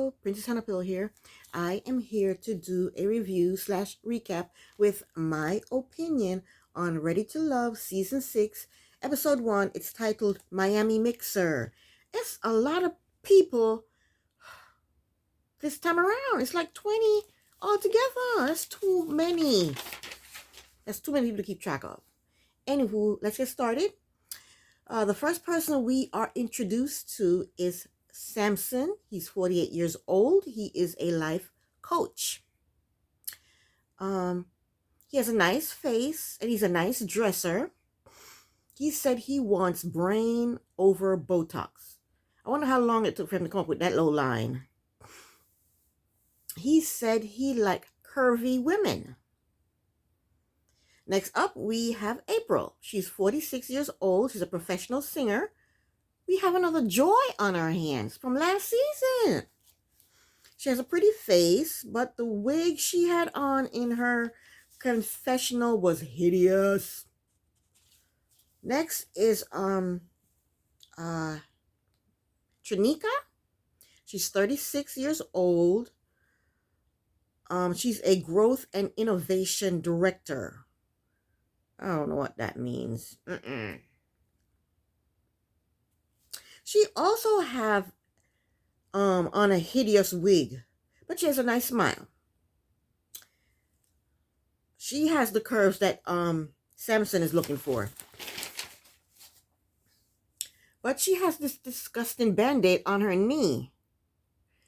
Hello, Princess Hannah here. I am here to do a review slash recap with my opinion on Ready to Love Season 6, Episode 1. It's titled Miami Mixer. It's a lot of people this time around. It's like 20 altogether. That's too many. That's too many people to keep track of. Anywho, let's get started. The first person we are introduced to is Samson. He's 48 years old. He is a life coach. He has a nice face and he's a nice dresser. He said he wants brain over Botox. I wonder how long it took for him to come up with that little line. He said he liked curvy women. Next up, we have April. She's 46 years old. She's a professional singer. We have another Joy on our hands from last season. She has a pretty face, but the wig she had on in her confessional was hideous. Next is Trunica. She's 36 years old. She's a growth and innovation director. I don't know what that means. She also have on a hideous wig, but she has a nice smile. She has the curves that Samson is looking for. But she has this disgusting band-aid on her knee.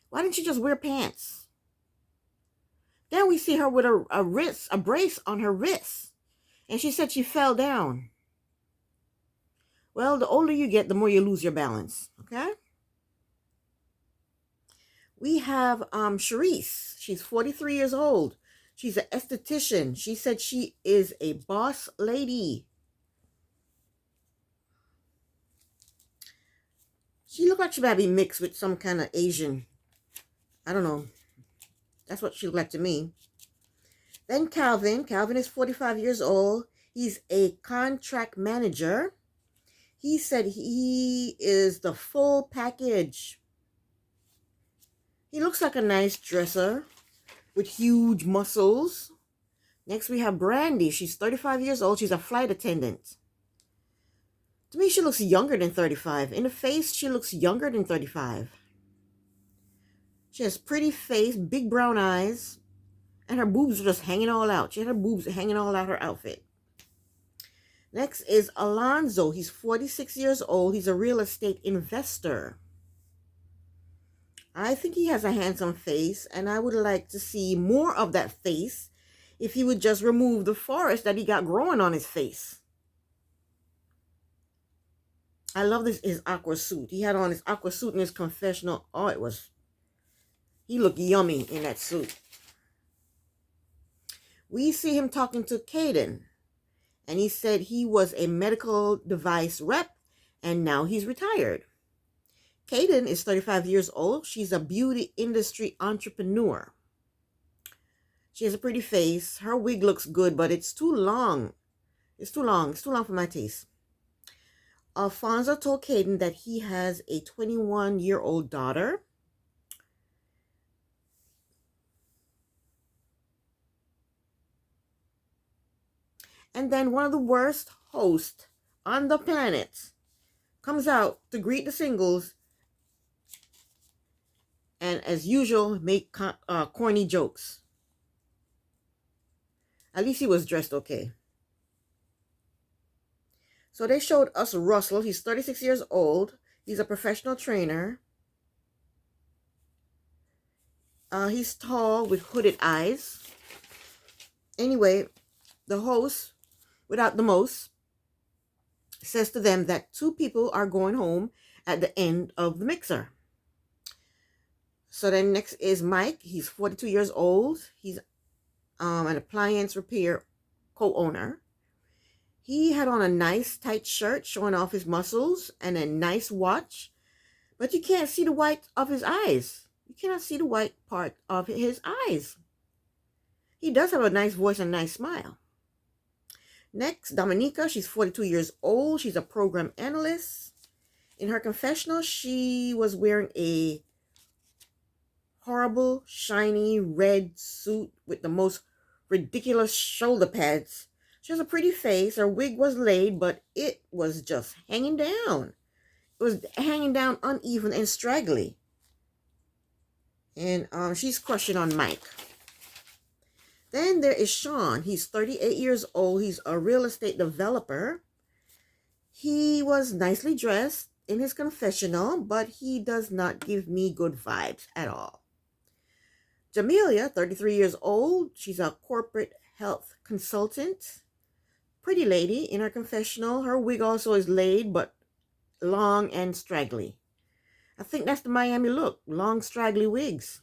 Why didn't she just wear pants? Then we see her with a brace on her wrist. And she said she fell down. Well, the older you get, the more you lose your balance. Okay? We have Charisse. She's 43 years old. She's an esthetician. She said she is a boss lady. She looked like she might be mixed with some kind of Asian. I don't know. That's what she looked like to me. Then Calvin. Calvin is 45 years old. He's a contract manager. He said he is the full package. He looks like a nice dresser with huge muscles. Next we have Brandy. She's 35 years old. She's a flight attendant. To me, she looks younger than 35. In the face, she looks younger than 35. She has pretty face, big brown eyes. And her boobs are just hanging all out. She had her boobs hanging all out her outfit. Next is Alonzo. He's 46 years old. He's a real estate investor. I think he has a handsome face, and I would like to see more of that face if he would just remove the forest that he got growing on his face. I love his aqua suit. He had on his aqua suit in his confessional. Oh, he looked yummy in that suit. We see him talking to Kaden, and he said he was a medical device rep, and now he's retired. Kaden is 35 years old. She's a beauty industry entrepreneur. She has a pretty face. Her wig looks good, but it's too long. It's too long for my taste. Alfonso told Kaden that he has a 21-year-old daughter. And then one of the worst hosts on the planet comes out to greet the singles and, as usual, make corny jokes. At least he was dressed okay. So they showed us Russell. He's 36 years old. He's a professional trainer. He's tall with hooded eyes. Anyway, the host, without the most, says to them that 2 people are going home at the end of the mixer. So then next is Mike. He's 42 years old. He's an appliance repair co-owner. He had on a nice tight shirt showing off his muscles and a nice watch, but you can't see the white of his eyes. You cannot see the white part of his eyes. He does have a nice voice and a nice smile. Next, Dominica. She's 42 years old. She's a program analyst. In her confessional, she was wearing a horrible, shiny red suit with the most ridiculous shoulder pads. She has a pretty face. Her wig was laid, but it was just hanging down. It was hanging down uneven and straggly. And she's crushing on Mike. Then there is Sean. He's 38 years old. He's a real estate developer. He was nicely dressed in his confessional, but he does not give me good vibes at all. Jamila, 33 years old. She's a corporate health consultant. Pretty lady in her confessional. Her wig also is laid, but long and straggly. I think that's the Miami look. Long, straggly wigs.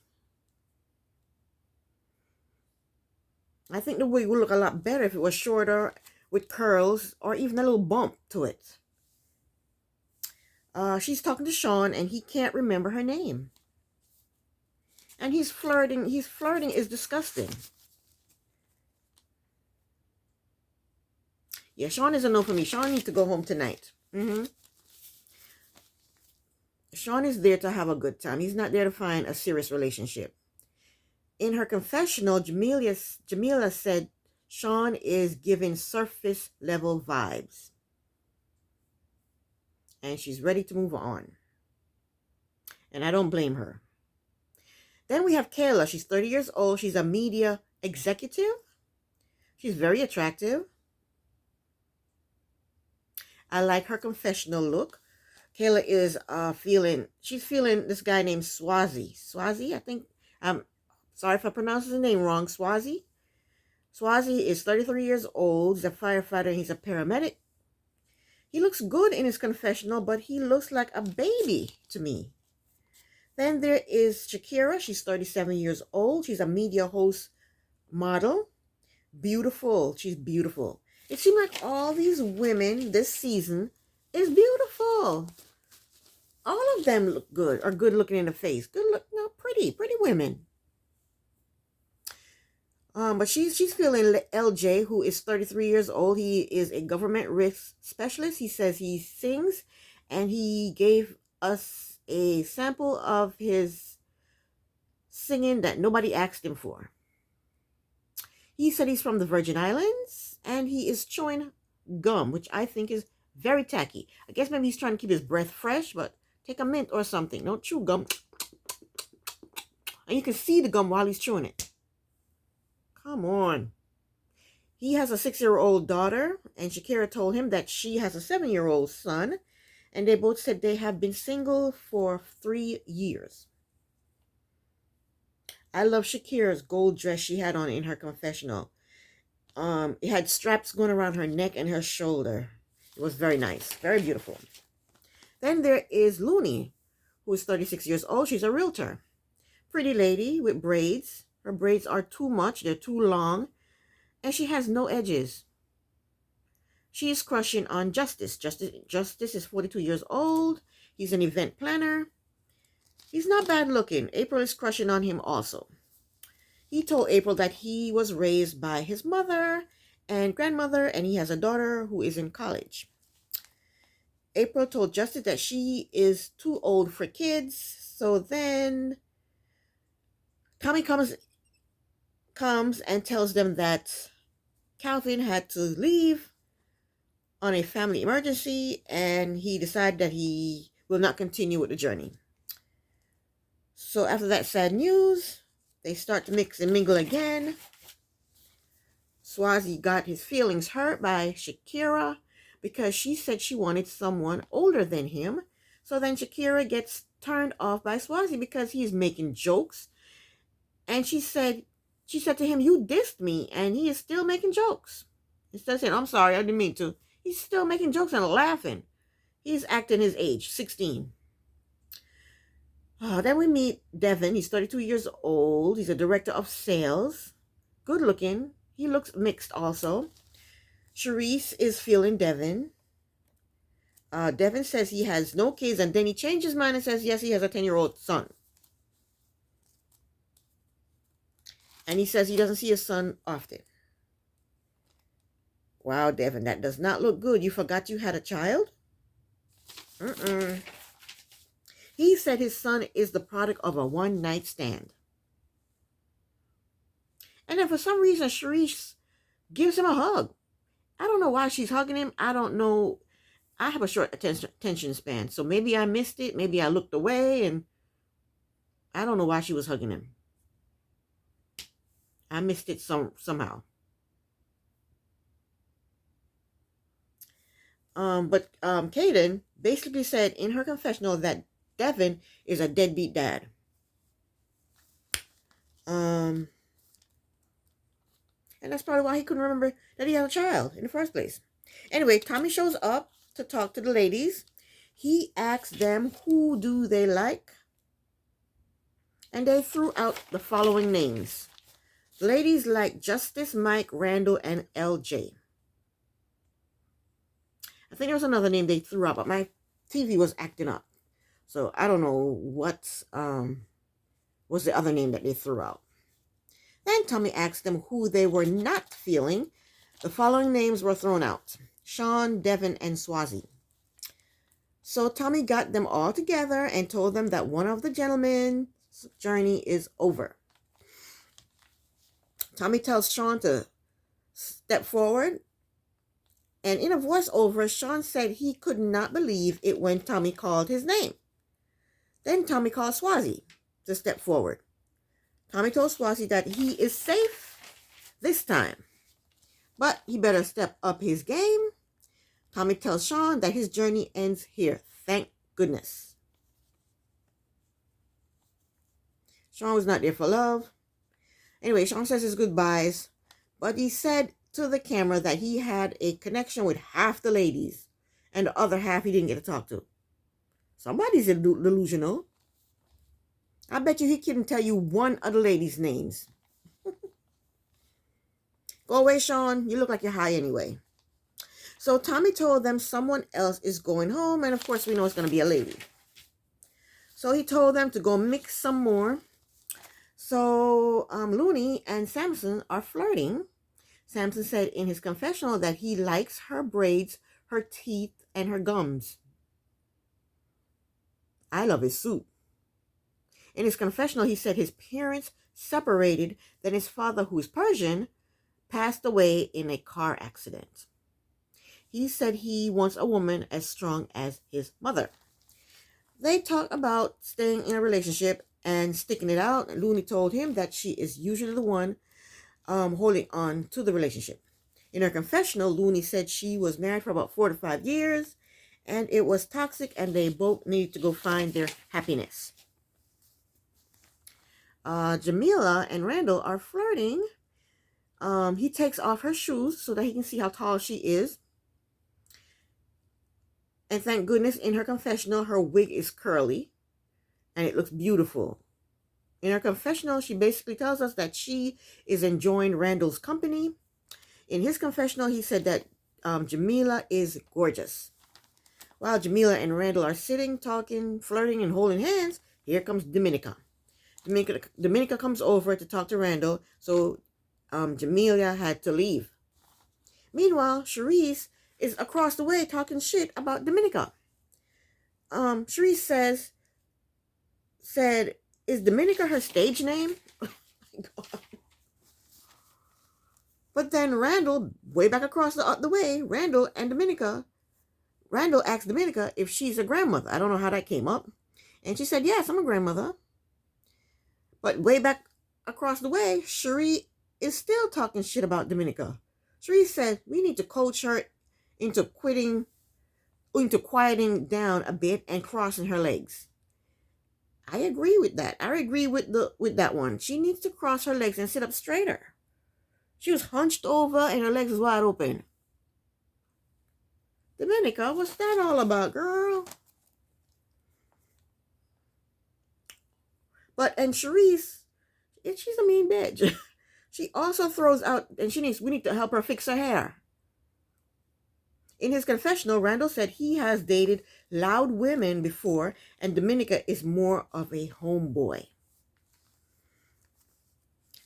I think the wig would look a lot better if it was shorter with curls or even a little bump to it. She's talking to Sean and he can't remember her name. And he's flirting. He's flirting is disgusting. Yeah, Sean is a no for me. Sean needs to go home tonight. Sean is there to have a good time. He's not there to find a serious relationship. In her confessional, Jamila said Sean is giving surface level vibes. And she's ready to move on. And I don't blame her. Then we have Kayla. She's 30 years old. She's a media executive. She's very attractive. I like her confessional look. Kayla is she's feeling this guy named Swazi. Swazi, I think. Sorry if I pronounce his name wrong. Swazi. Swazi is 33 years old. He's a firefighter. He's a paramedic. He looks good in his confessional, but he looks like a baby to me. Then there is Shakira. She's 37 years old. She's a media host model. Beautiful. She's beautiful. It seems like all these women this season is beautiful. All of them look good, are good looking in the face. Good look, pretty women. But she's feeling LJ, who is 33 years old. He is a government risk specialist. He says he sings, and he gave us a sample of his singing that nobody asked him for. He said he's from the Virgin Islands, and he is chewing gum, which I think is very tacky. I guess maybe he's trying to keep his breath fresh, but take a mint or something. Don't chew gum. And you can see the gum while he's chewing it. Come on. He has a 6-year-old daughter, and Shakira told him that she has a 7-year-old son, and they both said they have been single for 3 years. I love Shakira's gold dress she had on in her confessional. It had straps going around her neck and her shoulder. It was very nice, very beautiful. Then there is Looney, who is 36 years old. She's a realtor. Pretty lady with braids. Her braids are too much. They're too long. And she has no edges. She is crushing on Justice. Justice is 42 years old. He's an event planner. He's not bad looking. April is crushing on him also. He told April that he was raised by his mother and grandmother, and he has a daughter who is in college. April told Justice that she is too old for kids. So then Tommy comes and tells them that Calvin had to leave on a family emergency, and he decided that he will not continue with the journey. So after that sad news, they start to mix and mingle again. Swazi got his feelings hurt by Shakira because she said she wanted someone older than him. So then Shakira gets turned off by Swazi because he's making jokes. And she said to him, "You dissed me," and he is still making jokes. Instead of saying, "I'm sorry, I didn't mean to," he's still making jokes and laughing. He's acting his age, 16. Then we meet Devon. He's 32 years old. He's a director of sales. Good looking. He looks mixed also. Charisse is feeling Devon. Devon says he has no kids, and then he changed his mind and says, yes, he has a 10-year-old son. And he says he doesn't see his son often. Wow, Devon, that does not look good. You forgot you had a child? He said his son is the product of a one-night stand. And then for some reason, Charisse gives him a hug. I don't know why she's hugging him. I don't know. I have a short attention span, so maybe I missed it. Maybe I looked away, and I don't know why she was hugging him. I missed it somehow. But Kaden basically said in her confessional that Devon is a deadbeat dad. And that's probably why he couldn't remember that he had a child in the first place. Anyway, Tommy shows up to talk to the ladies. He asks them who do they like. And they threw out the following names. The ladies like Justice, Mike, Randall, and LJ. I think there was another name they threw out, but my TV was acting up. So I don't know what was the other name that they threw out. Then Tommy asked them who they were not feeling. The following names were thrown out: Sean, Devon, and Swazi. So Tommy got them all together and told them that one of the gentlemen's journey is over. Tommy tells Sean to step forward. And in a voiceover, Sean said he could not believe it when Tommy called his name. Then Tommy called Swazi to step forward. Tommy told Swazi that he is safe this time, but he better step up his game. Tommy tells Sean that his journey ends here. Thank goodness. Sean was not there for love. Anyway, Sean says his goodbyes, but he said to the camera that he had a connection with half the ladies, and the other half he didn't get to talk to. Somebody's delusional. I bet you he couldn't tell you one of the ladies' names. Go away, Sean. You look like you're high anyway. So Tommy told them someone else is going home, and of course we know it's going to be a lady. So he told them to go mix some more. So Looney and Samson are flirting. Samson said in his confessional that he likes her braids, her teeth, and her gums. I love his suit. In his confessional, he said his parents separated, then his father, who is Persian, passed away in a car accident. He said he wants a woman as strong as his mother. They talk about staying in a relationship and sticking it out. Looney told him that she is usually the one holding on to the relationship. In her confessional, Looney said she was married for about 4 to 5 years and it was toxic and they both need to go find their happiness. Jamila and Randall are flirting. He takes off her shoes so that he can see how tall she is. And thank goodness in her confessional, her wig is curly and it looks beautiful. In her confessional, she basically tells us that she is enjoying Randall's company. In his confessional, he said that Jamila is gorgeous. While Jamila and Randall are sitting, talking, flirting, and holding hands, here comes Dominica. Dominica comes over to talk to Randall, so Jamila had to leave. Meanwhile, Charisse is across the way talking shit about Dominica. Charisse said, is Dominica her stage name? Oh my God. But then Randall, way back across the way, Randall asked Dominica if she's a grandmother. I don't know how that came up. And she said, yes, I'm a grandmother. But way back across the way, Cherie is still talking shit about Dominica. Cherie said, we need to coach her into quieting down a bit and crossing her legs. I agree with that. I agree with that one. She needs to cross her legs and sit up straighter. She was hunched over and her legs was wide open. Dominica, what's that all about, girl? And Charisse, she's a mean bitch. She also throws out, and we need to help her fix her hair. In his confessional, Randall said he has dated loud women before, and Dominica is more of a homeboy.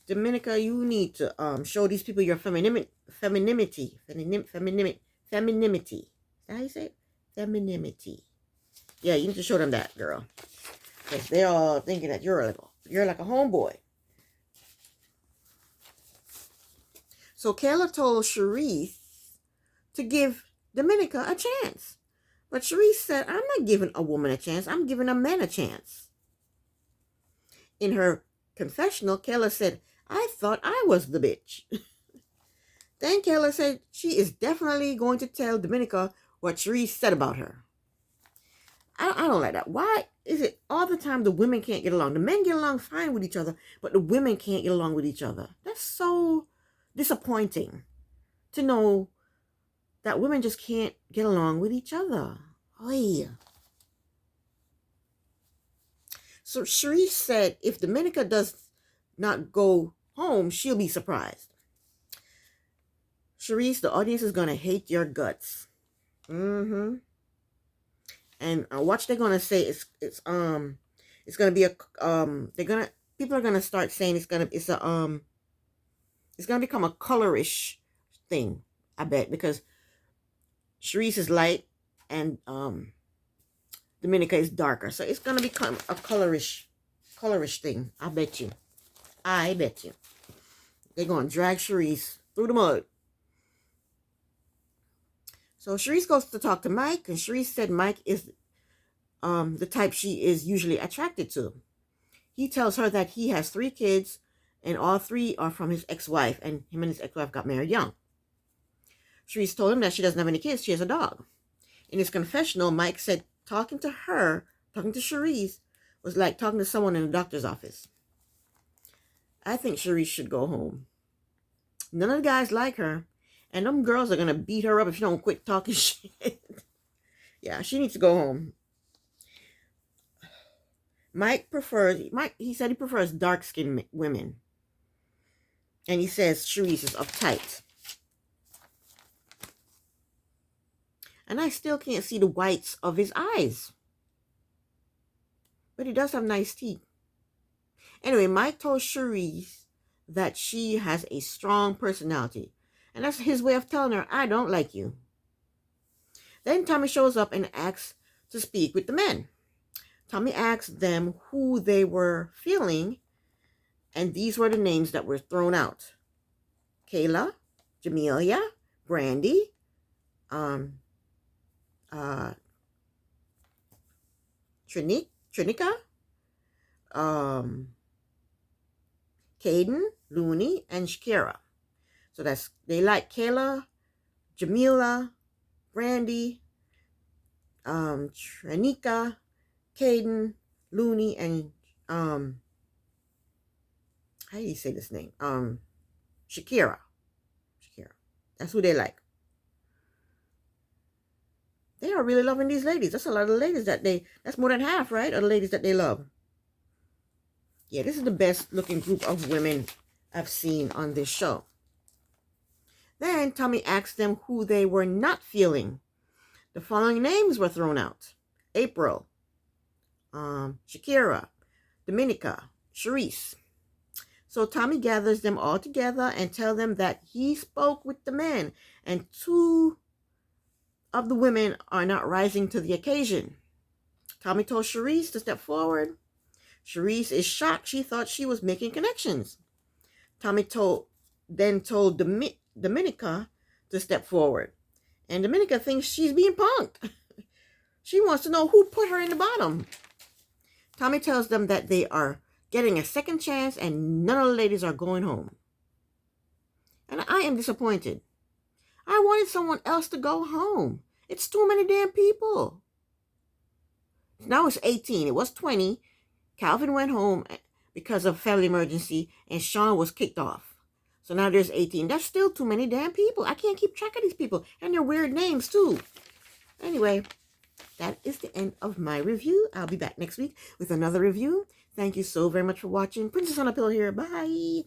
Dominica, you need to show these people your femininity. Femininity. Is that how you say it? Femininity. Yeah, you need to show them that, girl. Because they're all thinking that you're like a homeboy. So Kayla told Charisse to give Dominica a chance. But Charisse said, I'm not giving a woman a chance. I'm giving a man a chance. In her confessional, Kayla said, I thought I was the bitch. Then Kayla said she is definitely going to tell Dominica what Charisse said about her. I don't like that. Why is it all the time the women can't get along? The men get along fine with each other, but the women can't get along with each other. That's so disappointing to know that women just can't get along with each other. Oy. So Charisse said if Dominica does not go home, she'll be surprised. Charisse, the audience is going to hate your guts. And what they're going to say is it's going to be a people are going to start saying it's going to become a colorish thing, I bet, because Charisse is light and Dominica is darker. So it's going to become a colorish thing. I bet you. They're going to drag Charisse through the mud. So Charisse goes to talk to Mike, and Charisse said Mike is the type she is usually attracted to. He tells her that he has 3 kids, and all 3 are from his ex-wife, and him and his ex-wife got married young. Charisse told him that she doesn't have any kids, she has a dog. In his confessional, Mike said talking to Charisse, was like talking to someone in a doctor's office. I think Charisse should go home. None of the guys like her, and them girls are going to beat her up if she don't quit talking shit. Yeah, she needs to go home. Mike, he said he prefers dark-skinned women. And he says Charisse is uptight. And I still can't see the whites of his eyes. But he does have nice teeth. Anyway, Mike told Charisse that she has a strong personality. And that's his way of telling her, I don't like you. Then Tommy shows up and asks to speak with the men. Tommy asked them who they were feeling, and these were the names that were thrown out. Kayla, Jamila, Brandy, Trunica, Caden, Looney, and Shakira. So they like Kayla, Jamila, Brandy, Trunica, Caden, Looney, and how do you say this name? Shakira. That's who they like. They are really loving these ladies. That's a lot of ladies that's more than half, right? Of the ladies that they love. Yeah, this is the best looking group of women I've seen on this show. Then Tommy asked them who they were not feeling. The following names were thrown out. April, Shakira, Dominica, Charisse. So Tommy gathers them all together and tells them that he spoke with the men, and 2 of the women are not rising to the occasion. Tommy told Charisse to step forward. Charisse is shocked. She thought she was making connections. Tommy then told Dominica to step forward. And Dominica thinks she's being punked. She wants to know who put her in the bottom. Tommy tells them that they are getting a second chance and none of the ladies are going home. And I am disappointed. I wanted someone else to go home. It's too many damn people. Now it's 18. It was 20. Calvin went home because of family emergency and Sean was kicked off. So now there's 18. That's still too many damn people. I can't keep track of these people. And their weird names too. Anyway, that is the end of my review. I'll be back next week with another review. Thank you so very much for watching. Princess on a Pillow here. Bye.